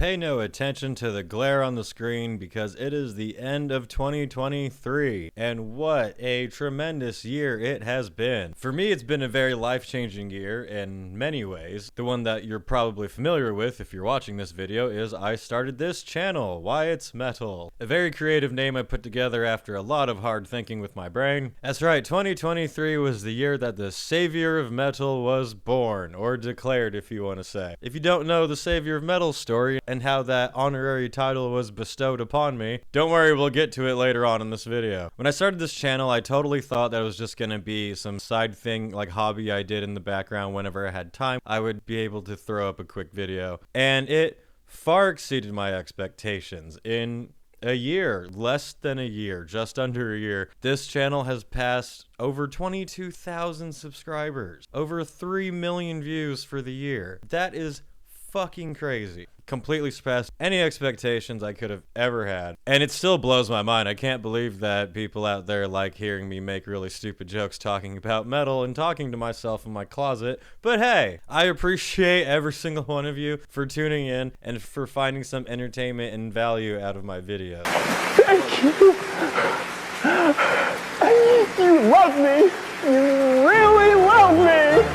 Pay no attention to the glare on the screen because it is the end of 2023, and what a tremendous year it has been. For me, it's been a very life-changing year in many ways. The one that you're probably familiar with if you're watching this video is I started this channel, wyattsmetal. A very creative name I put together after a lot of hard thinking with my brain. That's right, 2023 was the year that the savior of metal was born, or declared if you want to say. If you don't know the savior of metal story, and how that honorary title was bestowed upon me, don't worry, we'll get to it later on in this video. When I started this channel, I totally thought that it was just gonna be some side thing, like hobby I did in the background whenever I had time. I would be able to throw up a quick video, and it far exceeded my expectations. In a year, less than a year, just under a year, this channel has passed over 22,000 subscribers, over 3 million views for the year. That is fucking crazy. Completely surpassed any expectations I could have ever had. And it still blows my mind. I can't believe that people out there like hearing me make really stupid jokes talking about metal and talking to myself in my closet. But hey, I appreciate every single one of you for tuning in and for finding some entertainment and value out of my videos. Thank you. You love me. You really love me.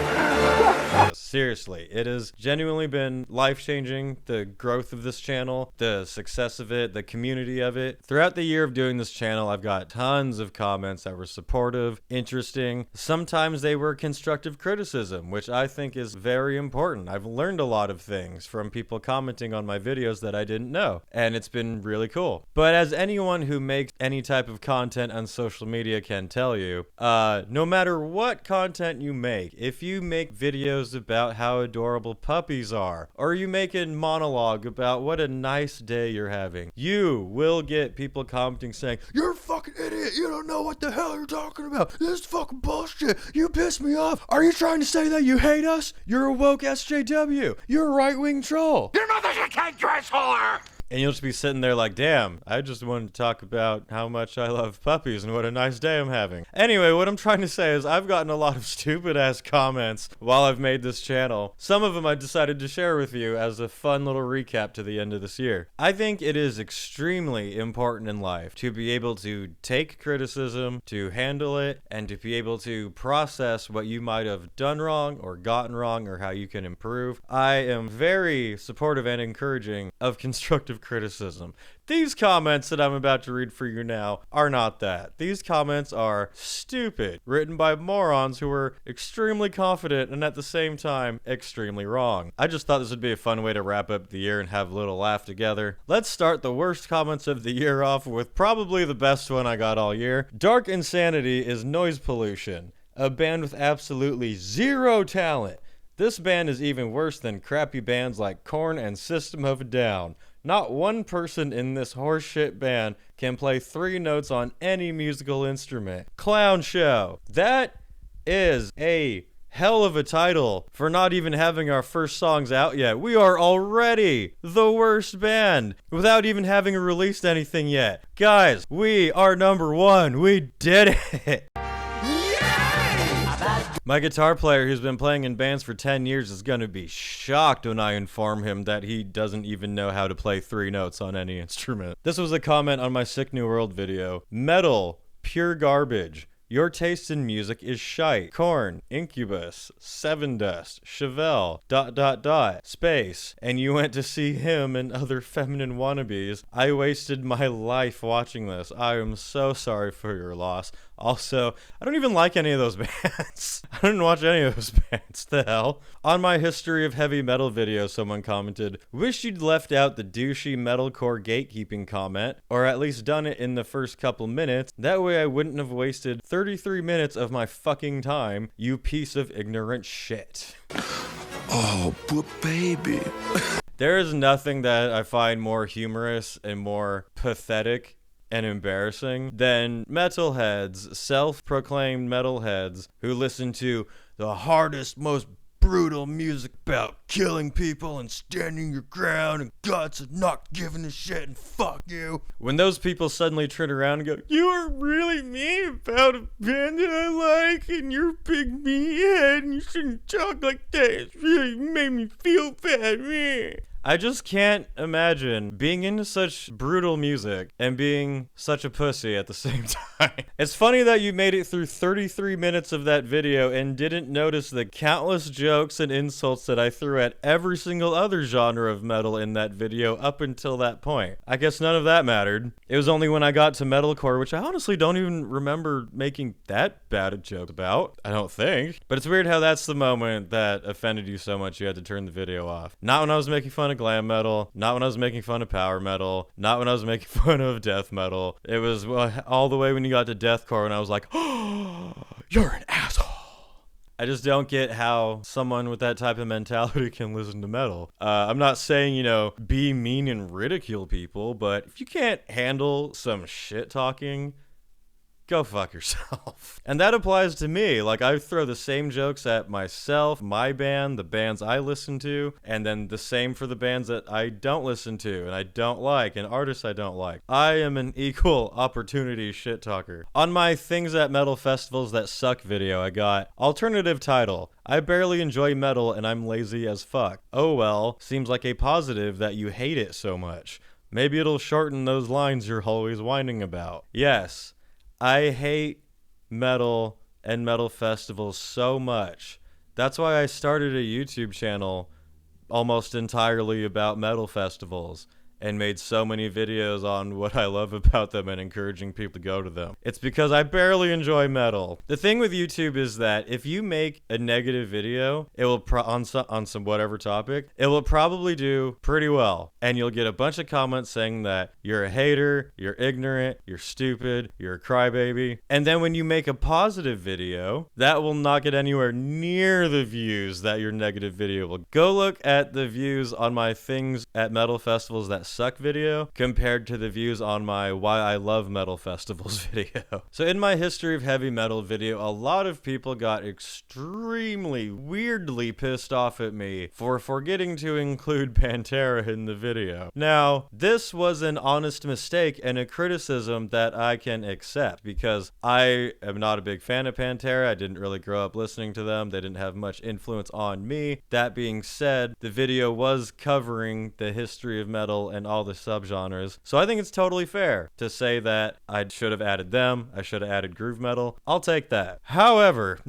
Seriously, it has genuinely been life-changing, the growth of this channel, the success of it, the community of it. Throughout the year of doing this channel, I've got tons of comments that were supportive, interesting. Sometimes they were constructive criticism, which I think is very important. I've learned a lot of things from people commenting on my videos that I didn't know, and it's been really cool. But as anyone who makes any type of content on social media can tell you, no matter what content you make, if you make videos about how adorable puppies are, or you make a monologue about what a nice day you're having, you will get people commenting saying, "You're a fucking idiot, you don't know what the hell you're talking about, this is fucking bullshit, you piss me off, are you trying to say that you hate us? You're a woke SJW, you're a right-wing troll, your mother's a kid dress whore!" And you'll just be sitting there like, damn, I just wanted to talk about how much I love puppies and what a nice day I'm having. Anyway, what I'm trying to say is I've gotten a lot of stupid-ass comments while I've made this channel. Some of them I decided to share with you as a fun little recap to the end of this year. I think it is extremely important in life to be able to take criticism, to handle it, and to be able to process what you might have done wrong or gotten wrong or how you can improve. I am very supportive and encouraging of constructive criticism. These comments that I'm about to read for you now are not that. These comments are stupid, written by morons who are extremely confident and at the same time extremely wrong. I just thought this would be a fun way to wrap up the year and have a little laugh together. Let's start the worst comments of the year off with probably the best one I got all year. Dark Insanity is noise pollution. A band with absolutely zero talent. This band is even worse than crappy bands like Korn and System of a Down. Not one person in this horseshit band can play 3 notes on any musical instrument. Clown show. That is a hell of a title for not even having our first songs out yet. We are already the worst band without even having released anything yet. Guys, we are #1. We did it. My guitar player, who's been playing in bands for 10 years, is going to be shocked when I inform him that he doesn't even know how to play 3 notes on any instrument. This was a comment on my Sick New World video. Metal, pure garbage. Your taste in music is shite. Korn, Incubus, Sevendust, Chevelle, ... space. And you went to see him and other feminine wannabes. I wasted my life watching this. I am so sorry for your loss. Also, I don't even like any of those bands. I didn't watch any of those bands. The hell? On my history of heavy metal video, someone commented, "Wish you'd left out the douchey metalcore gatekeeping comment, or at least done it in the first couple minutes. That way I wouldn't have wasted 33 minutes of my fucking time, you piece of ignorant shit." Oh, but baby. There is nothing that I find more humorous and more pathetic and embarrassing than metalheads, self-proclaimed metalheads, who listen to the hardest, most brutal music about killing people and standing your ground and guts and not giving a shit and fuck you. When those people suddenly turn around and go, "You are really mean about a band that I like and you're a big meathead and you shouldn't talk like that. It's really made me feel bad." I just can't imagine being into such brutal music and being such a pussy at the same time. It's funny that you made it through 33 minutes of that video and didn't notice the countless jokes and insults that I threw at every single other genre of metal in that video up until that point. I guess none of that mattered. It was only when I got to metalcore, which I honestly don't even remember making that bad a joke about. I don't think. But it's weird how that's the moment that offended you so much you had to turn the video off. Not when I was making fun of glam metal, not when I was making fun of power metal, not when I was making fun of death metal. It was all the way when you got to deathcore and I was like, oh, you're an asshole. I just don't get how someone with that type of mentality can listen to metal. I'm not saying, be mean and ridicule people, but if you can't handle some shit talking, go fuck yourself. And that applies to me. Like, I throw the same jokes at myself, my band, the bands I listen to, and then the same for the bands that I don't listen to and I don't like and artists I don't like. I am an equal opportunity shit talker. On my Things at Metal Festivals That Suck video, I got alternative title. I barely enjoy metal and I'm lazy as fuck. Oh well, seems like a positive that you hate it so much. Maybe it'll shorten those lines you're always whining about. Yes. I hate metal and metal festivals so much. That's why I started a YouTube channel almost entirely about metal festivals and made so many videos on what I love about them and encouraging people to go to them. It's because I barely enjoy metal. The thing with YouTube is that if you make a negative video, it will on some whatever topic, it will probably do pretty well. And you'll get a bunch of comments saying that you're a hater, you're ignorant, you're stupid, you're a crybaby. And then when you make a positive video, that will not get anywhere near the views that your negative video will. Go look at the views on my Things at Metal Festivals That Suck video compared to the views on my Why I Love Metal Festivals video. So in my History of Heavy Metal video, a lot of people got extremely weirdly pissed off at me for forgetting to include Pantera in the video. Now, this was an honest mistake and a criticism that I can accept because I am not a big fan of Pantera. I didn't really grow up listening to them. They didn't have much influence on me. That being said, the video was covering the history of metal and all the subgenres. So I think it's totally fair to say that I should have added them. I should have added groove metal. I'll take that. However,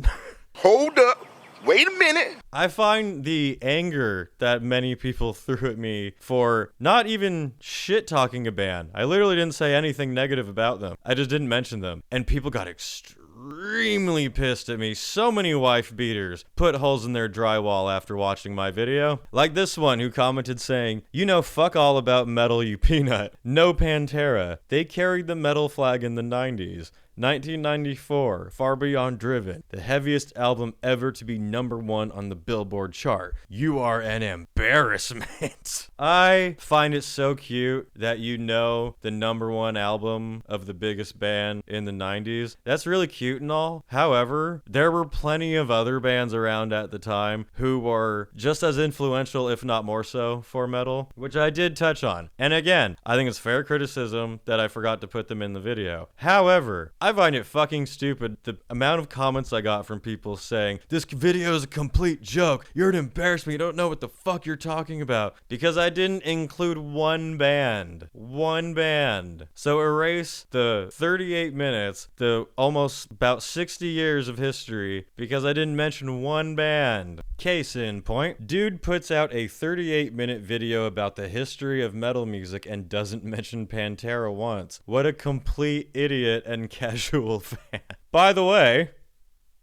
Hold up. Wait a minute. I find the anger that many people threw at me for not even shit talking a band. I literally didn't say anything negative about them. I just didn't mention them. And people got extremely pissed at me. So many wife beaters put holes in their drywall after watching my video. Like this one who commented saying, "You know fuck all about metal, you peanut. No Pantera. They carried the metal flag in the 90s. 1994, Far Beyond Driven, the heaviest album ever to be #1 on the Billboard chart. You are an embarrassment." I find it so cute that you know the #1 album of the biggest band in the 90s. That's really cute and all. However, there were plenty of other bands around at the time who were just as influential, if not more so, for metal, which I did touch on. And again, I think it's fair criticism that I forgot to put them in the video. However, I find it fucking stupid the amount of comments I got from people saying, "This video is a complete joke. You're an embarrassment. You don't know what the fuck you're talking about." Because I didn't include one band. One band. So erase the 38 minutes, the almost about 60 years of history, because I didn't mention one band. Case in point, dude puts out a 38-minute video about the history of metal music and doesn't mention Pantera once. What a complete idiot and casual fan. By the way,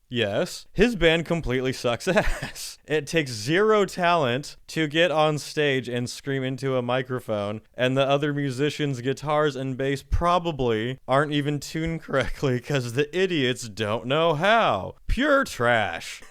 yes, his band completely sucks ass. It takes zero talent to get on stage and scream into a microphone, and the other musicians' guitars and bass probably aren't even tuned correctly because the idiots don't know how. Pure trash.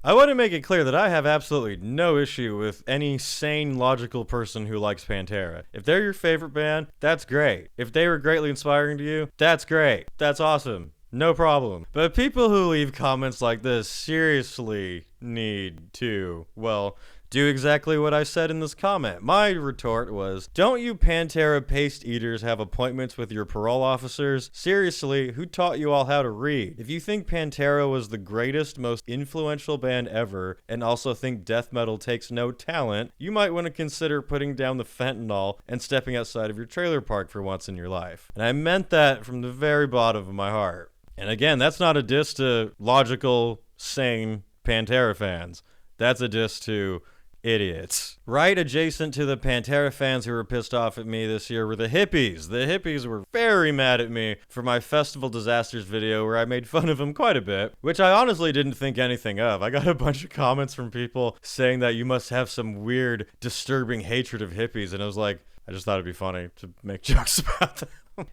I want to make it clear that I have absolutely no issue with any sane, logical person who likes Pantera. If they're your favorite band, that's great. If they were greatly inspiring to you, that's great. That's awesome. No problem. But people who leave comments like this seriously need to, well, do exactly what I said in this comment. My retort was, don't you Pantera paste eaters have appointments with your parole officers? Seriously, who taught you all how to read? If you think Pantera was the greatest, most influential band ever, and also think death metal takes no talent, you might want to consider putting down the fentanyl and stepping outside of your trailer park for once in your life. And I meant that from the very bottom of my heart. And again, that's not a diss to logical, sane Pantera fans. That's a diss to idiots. Right adjacent to the Pantera fans who were pissed off at me this year were the hippies. The hippies were very mad at me for my Festival Disasters video where I made fun of them quite a bit, which I honestly didn't think anything of. I got a bunch of comments from people saying that you must have some weird, disturbing hatred of hippies, and I was like, I just thought it'd be funny to make jokes about them.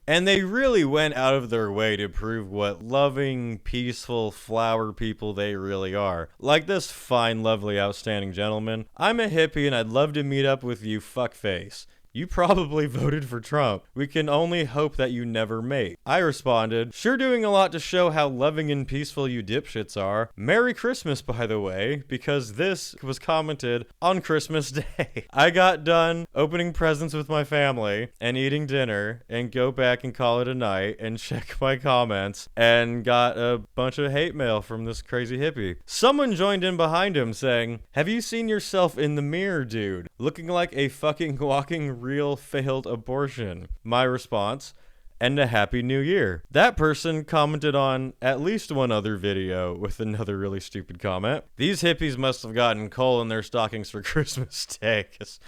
And they really went out of their way to prove what loving, peaceful, flower people they really are. Like this fine, lovely, outstanding gentleman. I'm a hippie and I'd love to meet up with you, fuckface. You probably voted for Trump. We can only hope that you never mate. I responded, sure doing a lot to show how loving and peaceful you dipshits are. Merry Christmas, by the way, because this was commented on Christmas Day. I got done opening presents with my family and eating dinner and go back and call it a night and check my comments and got a bunch of hate mail from this crazy hippie. Someone joined in behind him saying, have you seen yourself in the mirror, dude? Looking like a fucking walking real failed abortion. My response, and a happy new year. That person commented on at least one other video with another really stupid comment. These hippies must have gotten coal in their stockings for Christmas Day, 'cause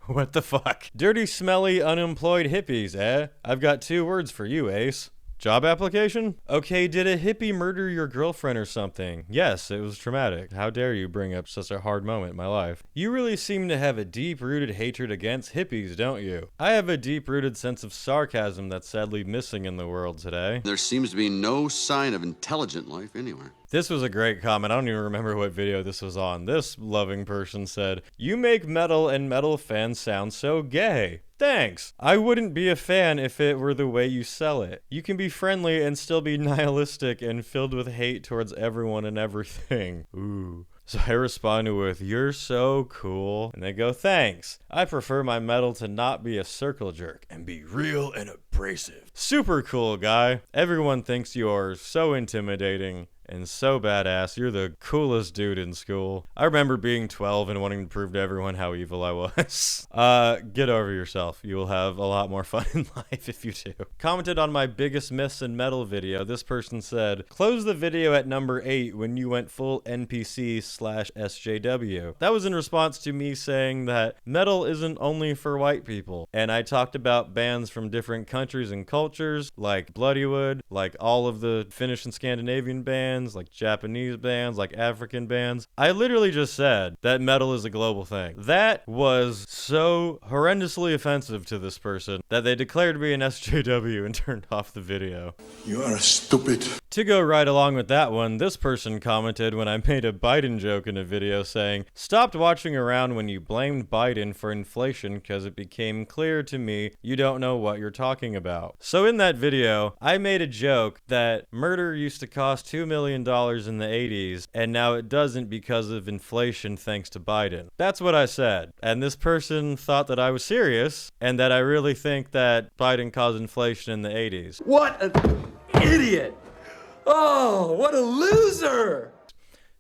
what the fuck? Dirty, smelly, unemployed hippies, eh? I've got 2 words for you, Ace. Job application? Okay, did a hippie murder your girlfriend or something? Yes, it was traumatic. How dare you bring up such a hard moment in my life? You really seem to have a deep-rooted hatred against hippies, don't you? I have a deep-rooted sense of sarcasm that's sadly missing in the world today. There seems to be no sign of intelligent life anywhere. This was a great comment. I don't even remember what video this was on. This loving person said, you make metal and metal fans sound so gay. Thanks. I wouldn't be a fan if it were the way you sell it. You can be friendly and still be nihilistic and filled with hate towards everyone and everything. Ooh. So I responded with, you're so cool. And they go, thanks. I prefer my metal to not be a circle jerk and be real and abrasive. Super cool, guy. Everyone thinks you're so intimidating and so badass. You're the coolest dude in school. I remember being 12 and wanting to prove to everyone how evil I was. Get over yourself. You will have a lot more fun in life if you do. Commented on my biggest myths in metal video. This person said, close the video at number 8 when you went full NPC/SJW. That was in response to me saying that metal isn't only for white people. And I talked about bands from different countries and cultures, like Bloodywood, like all of the Finnish and Scandinavian bands, like Japanese bands, like African bands. I literally just said that metal is a global thing. That was so horrendously offensive to this person that they declared me an SJW and turned off the video. You are stupid. To go right along with that one, this person commented when I made a Biden joke in a video saying, stopped watching around when you blamed Biden for inflation because it became clear to me you don't know what you're talking about. So in that video, I made a joke that murder used to cost $2 million in the 80s, and now it doesn't because of inflation thanks to Biden. That's what I said. And this person thought that I was serious, and that I really think that Biden caused inflation in the 80s. What an idiot! Oh, what a loser!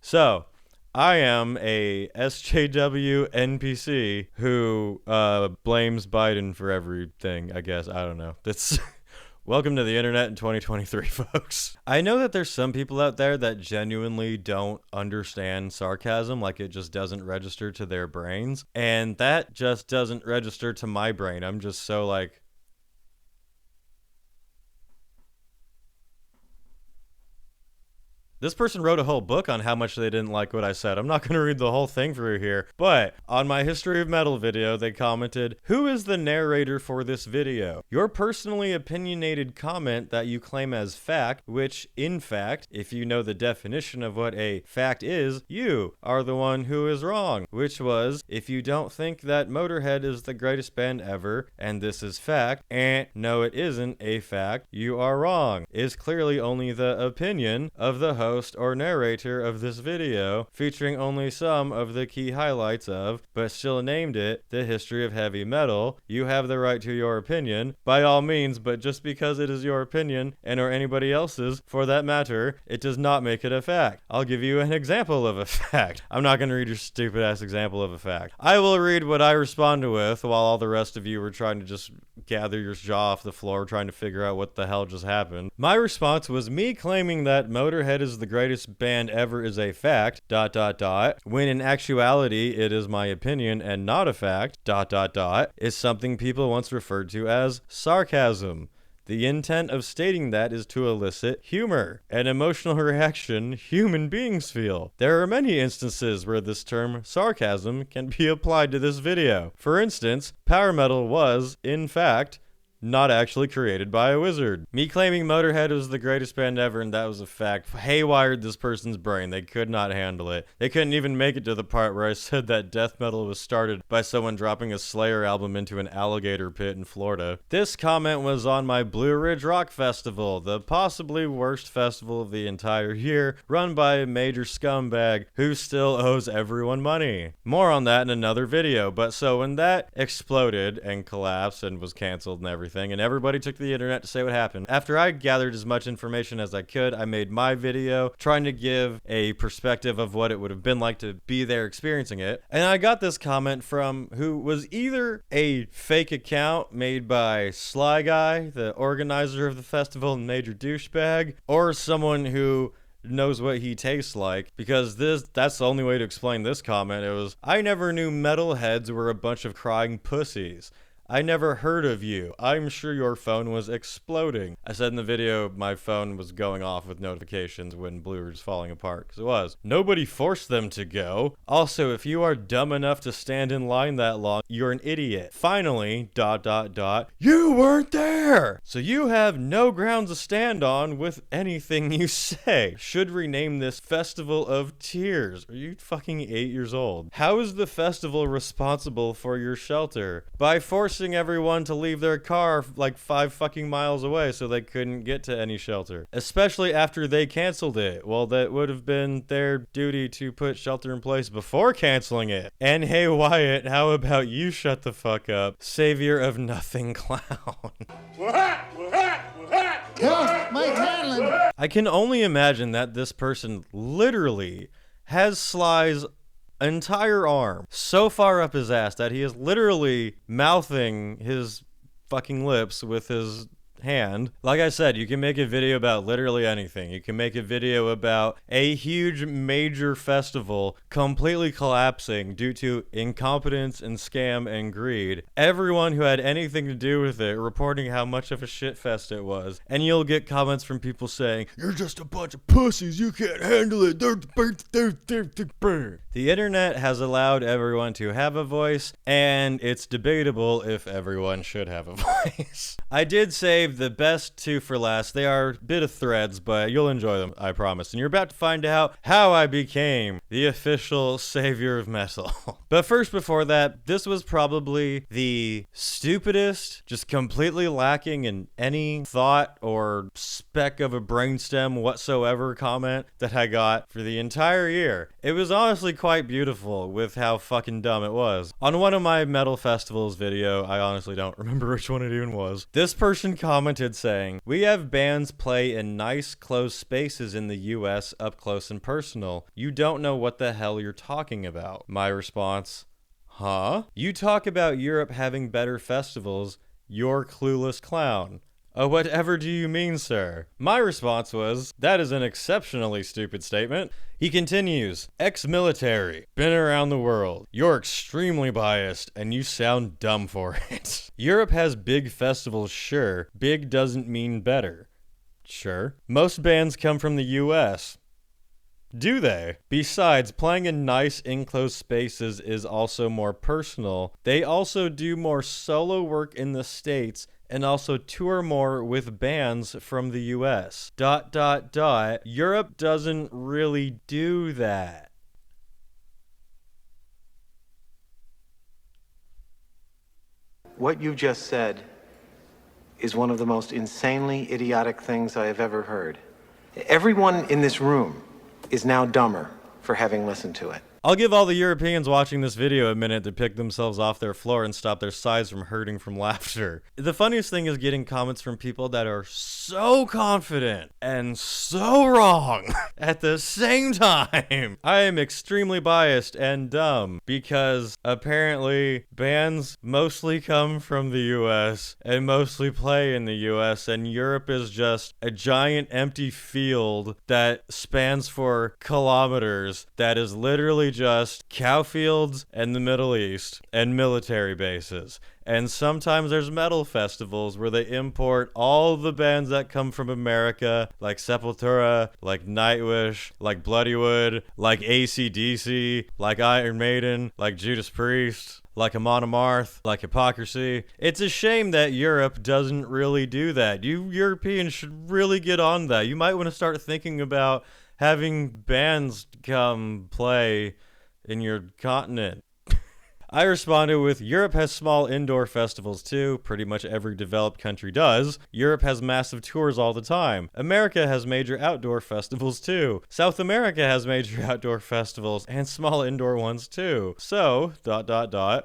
So, I am a SJW NPC who blames Biden for everything, I guess. I don't know. That's... Welcome to the internet in 2023, folks. I know that there's some people out there that genuinely don't understand sarcasm, like it just doesn't register to their brains, and that just doesn't register to my brain. I'm just so like... This person wrote a whole book on how much they didn't like what I said. I'm not going to read the whole thing for you here, but on my History of Metal video, they commented, who is the narrator for this video? Your personally opinionated comment that you claim as fact, which, in fact, if you know the definition of what a fact is, you are the one who is wrong, which was, if you don't think that Motorhead is the greatest band ever, and this is fact, and no, it isn't a fact, you are wrong, is clearly only the opinion of the host host or narrator of this video, featuring only some of the key highlights of, but still named it, the history of heavy metal. You have the right to your opinion, by all means, but just because it is your opinion, and or anybody else's, for that matter, it does not make it a fact. I'll give you an example of a fact. I'm not going to read your stupid ass example of a fact. I will read what I responded with while all the rest of you were trying to just gather your jaw off the floor trying to figure out what the hell just happened. My response was me claiming that Motorhead is the greatest band ever is a fact, ... when in actuality it is my opinion and not a fact, ... is something people once referred to as sarcasm. The intent of stating that is to elicit humor, an emotional reaction human beings feel. There are many instances where this term sarcasm can be applied to this video. For instance, power metal was, in fact, not actually created by a wizard. Me claiming Motorhead was the greatest band ever and that was a fact haywired this person's brain. They could not handle it. They couldn't even make it to the part where I said that death metal was started by someone dropping a Slayer album into an alligator pit in Florida. This comment was on my Blue Ridge Rock Festival, the possibly worst festival of the entire year, run by a major scumbag who still owes everyone money. More on that in another video, but so when that exploded and collapsed and was canceled and everything, and everybody took to the internet to say what happened. After I gathered as much information as I could, I made my video trying to give a perspective of what it would have been like to be there experiencing it. And I got this comment from who was either a fake account made by Sly Guy, the organizer of the festival and major douchebag, or someone who knows what he tastes like, because that's the only way to explain this comment. It was, I never knew metalheads were a bunch of crying pussies. I never heard of you. I'm sure your phone was exploding. I said in the video my phone was going off with notifications when Blue was falling apart, because it was. Nobody forced them to go. Also, if you are dumb enough to stand in line that long, you're an idiot. Finally, ... you weren't there! So you have no grounds to stand on with anything you say. Should rename this Festival of Tears. Are you fucking 8 years old? How is the festival responsible for your shelter? By forcing everyone to leave their car like 5 fucking miles away so they couldn't get to any shelter. Especially after they canceled it. Well, that would have been their duty to put shelter in place before canceling it. And hey, Wyatt, how about you shut the fuck up? Savior of nothing clown. I can only imagine that this person literally has Sly's entire arm so far up his ass that he is literally mouthing his fucking lips with his hand. Like I said, you can make a video about literally anything. You can make a video about a huge major festival completely collapsing due to incompetence and scam and greed. Everyone who had anything to do with it reporting how much of a shit fest it was. And you'll get comments from people saying, you're just a bunch of pussies, you can't handle it. The internet has allowed everyone to have a voice, and it's debatable if everyone should have a voice. I did save the best two for last. They are a bit of threads, but you'll enjoy them, I promise. And you're about to find out how I became the official savior of metal. But first, before that, this was probably the stupidest, just completely lacking in any thought or speck of a brainstem whatsoever comment that I got for the entire year. It was honestly quite beautiful with how fucking dumb it was. On one of my metal festivals video, I honestly don't remember which one it even was, this person commented saying, we have bands play in nice closed spaces in the US up close and personal. You don't know what the hell you're talking about. My response, huh? You talk about Europe having better festivals, you're clueless clown. Oh, whatever do you mean, sir? My response was, that is an exceptionally stupid statement. He continues, ex-military, been around the world. You're extremely biased, and you sound dumb for it. Europe has big festivals, sure. Big doesn't mean better. Sure. Most bands come from the US. Do they? Besides, playing in nice enclosed spaces is also more personal. They also do more solo work in the States and also tour more with bands from the US. ... Europe doesn't really do that. What you just said is one of the most insanely idiotic things I have ever heard. Everyone in this room is now dumber for having listened to it. I'll give all the Europeans watching this video a minute to pick themselves off their floor and stop their sides from hurting from laughter. The funniest thing is getting comments from people that are so confident and so wrong at the same time. I am extremely biased and dumb because apparently bands mostly come from the US and mostly play in the US, and Europe is just a giant empty field that spans for kilometers that is literally just cow fields and the Middle East and military bases. And sometimes there's metal festivals where they import all the bands that come from America, like Sepultura, like Nightwish, like Bloodywood, like AC/DC, like Iron Maiden, like Judas Priest, like Amon Amarth, like Hypocrisy. It's a shame that Europe doesn't really do that. You Europeans should really get on that. You might want to start thinking about having bands come play in your continent. I responded with, Europe has small indoor festivals too. Pretty much every developed country does. Europe has massive tours all the time. America has major outdoor festivals too. South America has major outdoor festivals and small indoor ones too. So, ...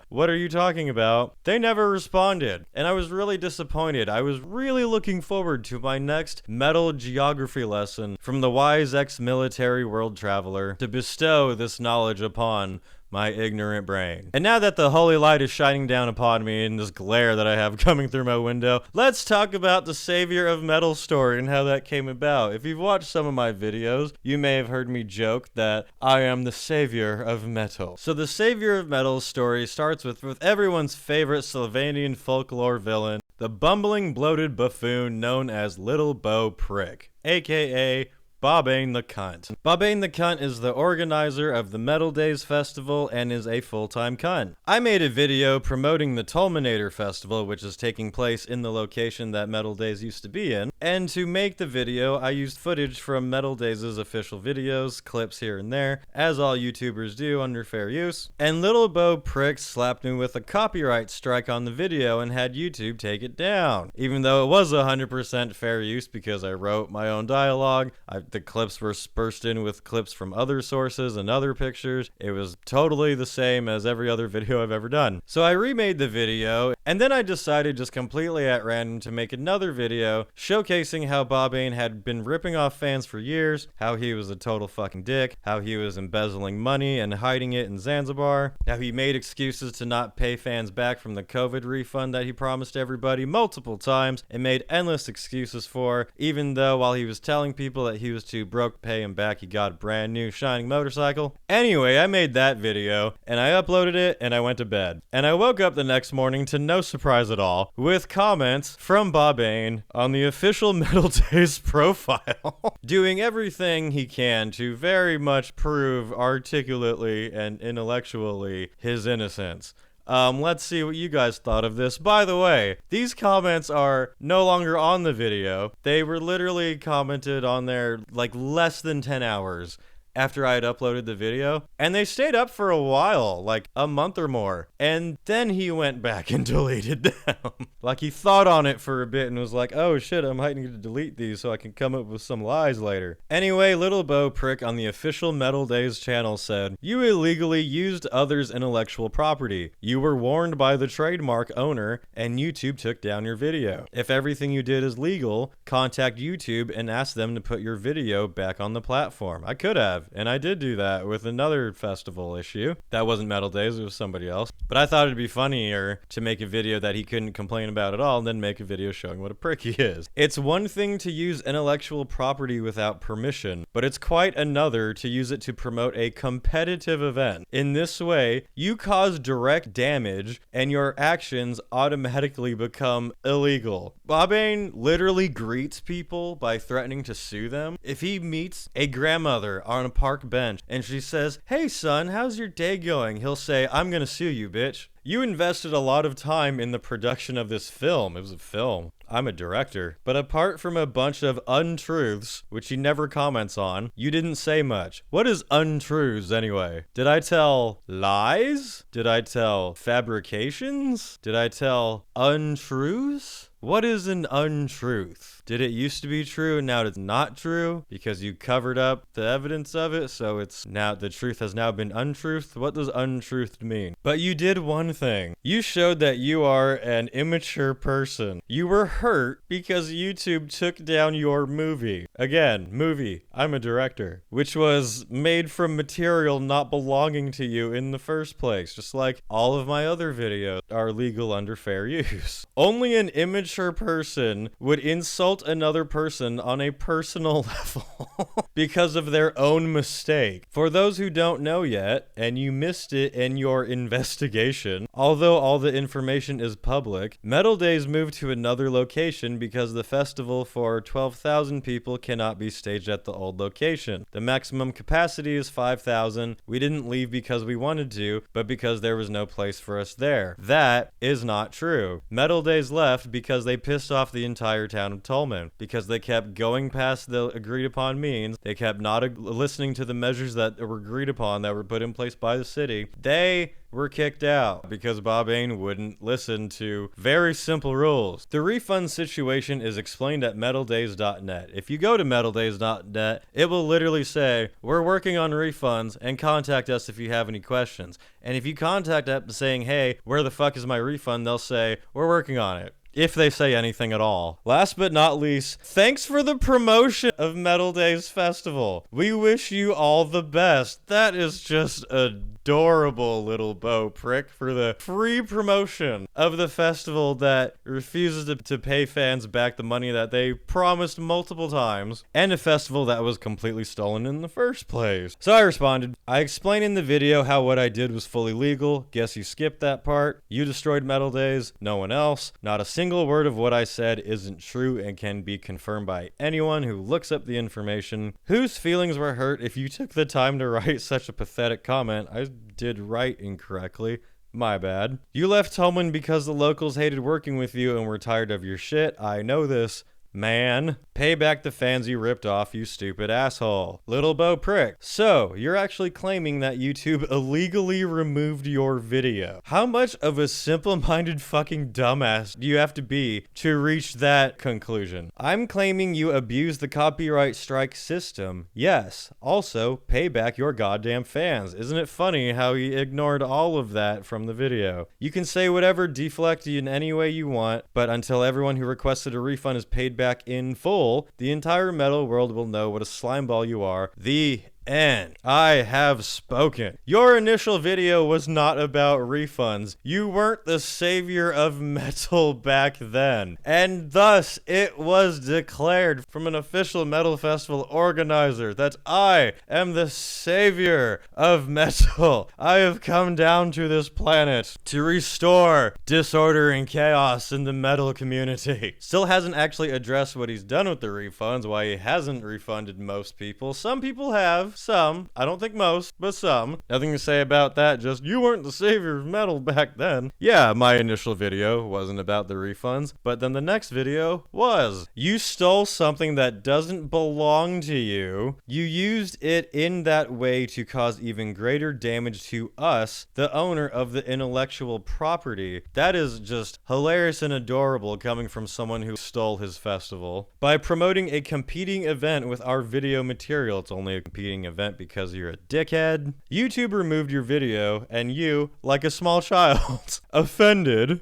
what are you talking about? They never responded, and I was really disappointed. I was really looking forward to my next metal geography lesson from the wise ex-military world traveler to bestow this knowledge upon my ignorant brain. And now that the holy light is shining down upon me in this glare that I have coming through my window, let's talk about the Savior of Metal story and how that came about. If you've watched some of my videos, you may have heard me joke that I am the Savior of Metal. So the Savior of Metal story starts with everyone's favorite Sylvanian folklore villain, the bumbling, bloated buffoon known as Little Bo Prick, aka Bobane the Cunt. Bobane the Cunt is the organizer of the Metal Days Festival and is a full-time cunt. I made a video promoting the Tolminator Festival, which is taking place in the location that Metal Days used to be in, and to make the video, I used footage from Metal Days' official videos, clips here and there, as all YouTubers do under fair use, and Little Bo Prick slapped me with a copyright strike on the video and had YouTube take it down, even though it was 100% fair use because I wrote my own dialogue. The clips were spurred in with clips from other sources and other pictures. It was totally the same as every other video I've ever done. So I remade the video, and then I decided just completely at random to make another video showcasing how Bobane had been ripping off fans for years, how he was a total fucking dick, how he was embezzling money and hiding it in Zanzibar, how he made excuses to not pay fans back from the COVID refund that he promised everybody multiple times and made endless excuses for, even though while he was telling people that he was too broke to pay him back, he got a brand new shining motorcycle. Anyway, I made that video and I uploaded it and I went to bed. And I woke up the next morning to no surprise at all with comments from Bobane on the official Metal Days profile, doing everything he can to very much prove articulately and intellectually his innocence. Let's see what you guys thought of this. By the way, these comments are no longer on the video. They were literally commented on there like less than 10 hours after I had uploaded the video, and they stayed up for a while, like a month or more, and then he went back and deleted them. Like he thought on it for a bit and was like, oh shit, I might need to delete these so I can come up with some lies later. Anyway, Little Bo Prick on the official Metal Days channel said, you illegally used others' intellectual property. You were warned by the trademark owner and YouTube took down your video. If everything you did is legal, contact YouTube and ask them to put your video back on the platform. I could have. And I did do that with another festival issue. That wasn't Metal Days, it was somebody else. But I thought it'd be funnier to make a video that he couldn't complain about at all and then make a video showing what a prick he is. It's one thing to use intellectual property without permission, but it's quite another to use it to promote a competitive event. In this way, you cause direct damage and your actions automatically become illegal. Bobane literally greets people by threatening to sue them. If he meets a grandmother on a park bench and she says, hey son, how's your day going? He'll say, I'm gonna sue you, bitch. You invested a lot of time in the production of this film. It was a film. I'm a director. But apart from a bunch of untruths, which he never comments on, you didn't say much. What is untruths anyway? Did I tell lies? Did I tell fabrications? Did I tell untruths? What is an untruth? Did it used to be true and now it's not true because you covered up the evidence of it, so it's now the truth has now been untruthed? What does untruthed mean? But you did one thing. You showed that you are an immature person. You were hurt because YouTube took down your movie. Again, movie. I'm a director. Which was made from material not belonging to you in the first place, just like all of my other videos are legal under fair use. Only an immature person would insult another person on a personal level because of their own mistake. For those who don't know yet, and you missed it in your investigation, although all the information is public, Metal Days moved to another location because the festival for 12,000 people cannot be staged at the old location. The maximum capacity is 5,000. We didn't leave because we wanted to, but because there was no place for us there. That is not true. Metal Days left because they pissed off the entire town of Tolman, because they kept going past the agreed upon means. They kept not listening to the measures that were agreed upon that were put in place by the city. They were kicked out because Bob Ain wouldn't listen to very simple rules. The refund situation is explained at metaldays.net. If you go to metaldays.net, it will literally say, we're working on refunds and contact us if you have any questions. And if you contact them saying, hey, where the fuck is my refund? They'll say, we're working on it. If they say anything at all. Last but not least, thanks for the promotion of Metal Days Festival. We wish you all the best. That is just adorable little Bo prick for the free promotion of the festival that refuses to pay fans back the money that they promised multiple times, and a festival that was completely stolen in the first place. So I responded. I explained in the video how what I did was fully legal. Guess you skipped that part. You destroyed Metal Days. No one else. Not a single word of what I said isn't true and can be confirmed by anyone who looks up the information. Whose feelings were hurt if you took the time to write such a pathetic comment? I did write incorrectly. My bad. You left Tolman because the locals hated working with you and were tired of your shit. I know this. Man, pay back the fans you ripped off, you stupid asshole. Little Bo prick. So, you're actually claiming that YouTube illegally removed your video. How much of a simple-minded fucking dumbass do you have to be to reach that conclusion? I'm claiming you abused the copyright strike system. Yes, also, pay back your goddamn fans. Isn't it funny how he ignored all of that from the video? You can say whatever, deflect in any way you want, but until everyone who requested a refund is paid back in full, the entire metal world will know what a slimeball you are. The end. I have spoken. Your initial video was not about refunds. You weren't the savior of metal back then. And thus, it was declared from an official metal festival organizer that I am the savior of metal. I have come down to this planet to restore disorder and chaos in the metal community. Still hasn't actually addressed what he's done with the refunds, why he hasn't refunded most people. Some people have. Some. I don't think most, but some. Nothing to say about that, just you weren't the savior of metal back then. Yeah, my initial video wasn't about the refunds, but then the next video was. You stole something that doesn't belong to you. You used it in that way to cause even greater damage to us, the owner of the intellectual property. That is just hilarious and adorable coming from someone who stole his festival. By promoting a competing event with our video material, it's only a competing event because you're a dickhead. YouTube removed your video, and you, like a small child, offended,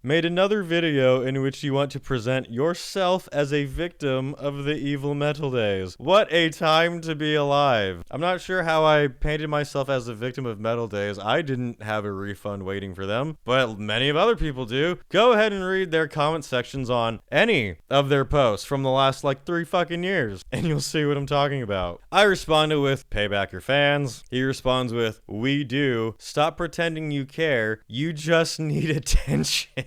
made another video in which you want to present yourself as a victim of the evil Metal Days. What a time to be alive. I'm not sure how I painted myself as a victim of Metal Days. I didn't have a refund waiting for them, but many of other people do. Go ahead and read their comment sections on any of their posts from the last like 3 fucking years, and you'll see what I'm talking about. I responded with, pay back your fans. He responds with, we do. Stop pretending you care. You just need attention.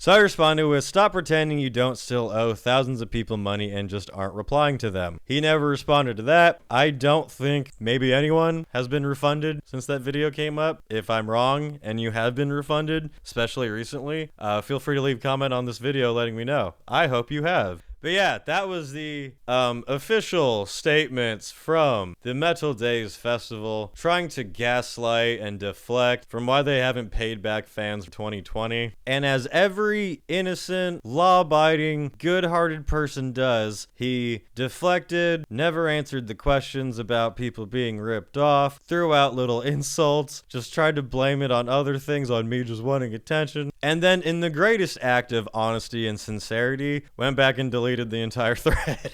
So I responded with, stop pretending you don't still owe thousands of people money and just aren't replying to them. He never responded to that. I don't think maybe anyone has been refunded since that video came up. If I'm wrong and you have been refunded, especially recently, feel free to leave a comment on this video letting me know. I hope you have. But yeah, that was the official statements from the Metal Days Festival, trying to gaslight and deflect from why they haven't paid back fans for 2020. And as every innocent, law-abiding, good-hearted person does, he deflected, never answered the questions about people being ripped off, threw out little insults, just tried to blame it on other things, on me just wanting attention, and then in the greatest act of honesty and sincerity, went back and deleted the entire thread.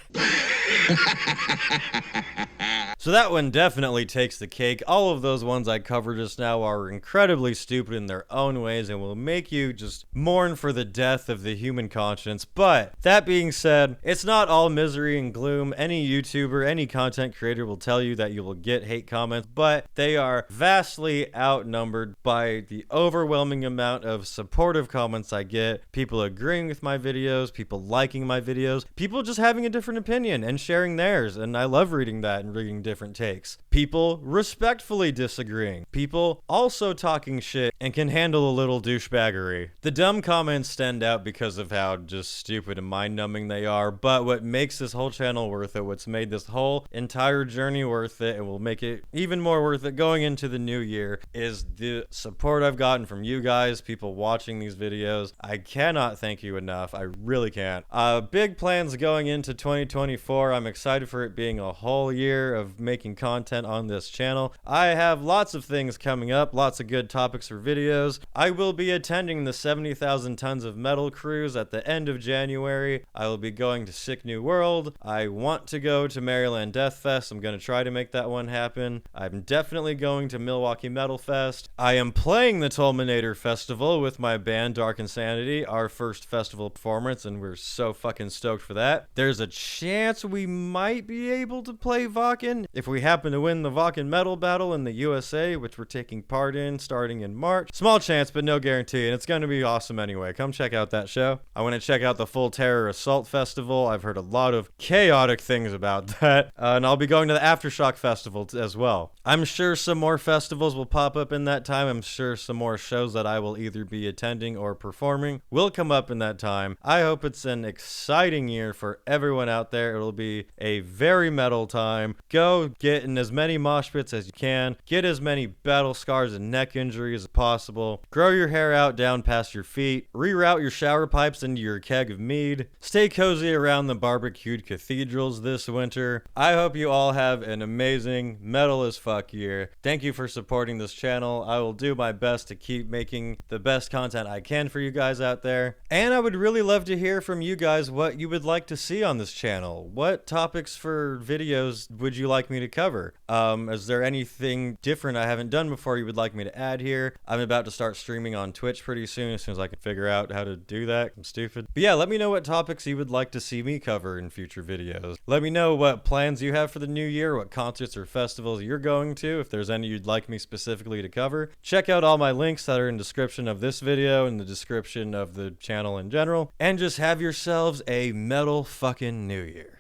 So that one definitely takes the cake. All of those ones I covered just now are incredibly stupid in their own ways and will make you just mourn for the death of the human conscience. But that being said, it's not all misery and gloom. Any YouTuber, any content creator will tell you that you will get hate comments, but they are vastly outnumbered by the overwhelming amount of supportive comments I get. People agreeing with my videos, people liking my videos, people just having a different opinion and sharing theirs. And I love reading that and reading different takes. People respectfully disagreeing. People also talking shit and can handle a little douchebaggery. The dumb comments stand out because of how just stupid and mind-numbing they are, but what makes this whole channel worth it, what's made this whole entire journey worth it, and will make it even more worth it going into the new year, is the support I've gotten from you guys, people watching these videos. I cannot thank you enough. I really can't. Big plans going into 2024. I'm excited for it being a whole year of making content on this channel. I have lots of things coming up, lots of good topics for videos. I will be attending the 70,000 Tons of Metal cruise at the end of January. I will be going to Sick New World. I want to go to Maryland Death Fest. I'm going to try to make that one happen. I'm definitely going to Milwaukee Metal Fest. I am playing the Tolminator Festival with my band Dark Insanity, our first festival performance, and we're so fucking stoked for that. There's a chance we might be able to play Vakken if we happen to win the Vakken Metal Battle in the USA, which we're taking part in starting in March. Small chance, but no guarantee, and it's going to be awesome anyway. Come check out that show. I want to check out the Full Terror Assault Festival. I've heard a lot of chaotic things about that, and I'll be going to the Aftershock Festival as well. I'm sure some more festivals will pop up in that time. I'm sure some more shows that I will either be attending or performing will come up in that time. I hope it's an exciting year for everyone out there. It'll be a very metal time. Go get in as many mosh pits as you can. Get as many battle scars and neck injuries as possible. Grow your hair out down past your feet. Reroute your shower pipes into your keg of mead. Stay cozy around the barbecued cathedrals this winter. I hope you all have an amazing metal as fuck year. Thank you for supporting this channel. I will do my best to keep making the best content I can for you guys out there. And I would really love to hear from you guys what you would like to see on this channel. What topics for videos would you like me to cover? Is there anything different I haven't done before you would like me to add here? I'm about to start streaming on Twitch pretty soon as I can figure out how to do that. I'm stupid. But yeah, let me know what topics you would like to see me cover in future videos. Let me know what plans you have for the new year, what concerts or festivals you're going to, if there's any you'd like me specifically to cover. Check out all my links that are in the description of this video and the description of the channel in general, and just have yourselves a metal fucking new year.